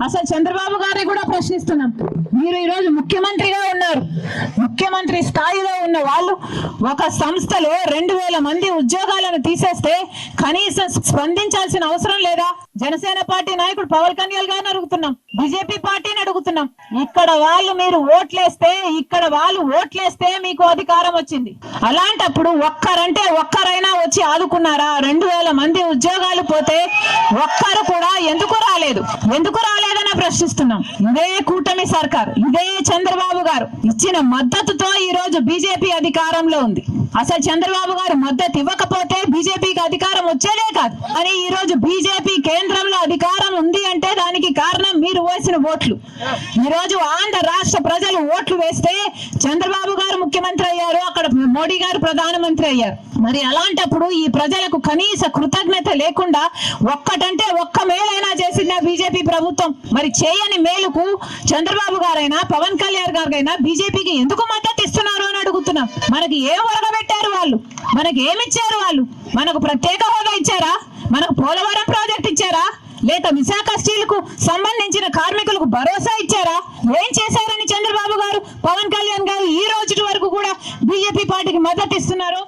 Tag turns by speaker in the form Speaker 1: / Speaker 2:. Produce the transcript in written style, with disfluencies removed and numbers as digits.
Speaker 1: అసలు చంద్రబాబు గారిని కూడా ప్రశ్నిస్తున్నాం. మీరు ఈరోజు ముఖ్యమంత్రిగా ఉన్నారు, ముఖ్యమంత్రి స్థాయిలో ఉన్న వాళ్ళు ఒక సంస్థలో 2000 మంది ఉద్యోగాలను తీసేస్తే కనీసం స్పందించాల్సిన అవసరం లేదా? జనసేన పార్టీ నాయకుడు పవన్ కళ్యాణ్ గారిని అడుగుతున్నాం, బీజేపీ పార్టీని అడుగుతున్నాం. ఇక్కడ వాళ్ళు ఓట్లేస్తే మీకు అధికారం వచ్చింది. అలాంటప్పుడు ఒక్కరైనా వచ్చి ఆదుకున్నారా? 2000 మంది ఉద్యోగాలు పోతే ఒక్కరు కూడా ఎందుకు రాలేదని ప్రశ్నిస్తున్నాం. ఇదే కూటమి సర్కార్, ఇదే చంద్రబాబు గారు ఇచ్చిన మద్దతుతో ఈ రోజు బీజేపీ అధికారంలో ఉంది. అసలు చంద్రబాబు గారు మద్దతు ఇవ్వకపోతే బీజేపీకి అధికారం వచ్చేదే కాదు. అని ఈ రోజు బీజేపీ కేంద్రంలో అధికారం ఉంది అంటే దానికి కారణం మీరు వేసిన ఓట్లు. ఈ రోజు ఆంధ్ర రాష్ట్ర ప్రజలు ఓట్లు వేస్తే చంద్రబాబు గారు ముఖ్యమంత్రి అయ్యారు, అక్కడ మోడీ గారు ప్రధానమంత్రి అయ్యారు. మరి అలాంటప్పుడు ఈ ప్రజలకు కనీస కృతజ్ఞత లేకుండా ఒక్క మేలైనా చేసిందా బీజేపీ ప్రభుత్వం? మరి చేయని మేలుకు చంద్రబాబు గారైనా పవన్ కళ్యాణ్ గారైనా బీజేపీకి ఎందుకు మద్దతు ఇస్తున్నారు అని అడుగుతున్నాం. మనకి ఏం ఒరగబెట్టారు వాళ్ళు? మనకి ఏమిచ్చారు వాళ్ళు? మనకు ప్రత్యేక హోదా ఇచ్చారా? మనకు పోలవరం ప్రాజెక్ట్ ఇచ్చారా? లేక విశాఖ స్టీల్ కు సంబంధించిన కార్మికులకు భరోసా ఇచ్చారా? ఏం చేశారని చంద్రబాబు గారు పవన్ కళ్యాణ్ గారు ఈ రోజు వరకు కూడా బీజేపీ పార్టీకి మద్దతు ఇస్తున్నారు?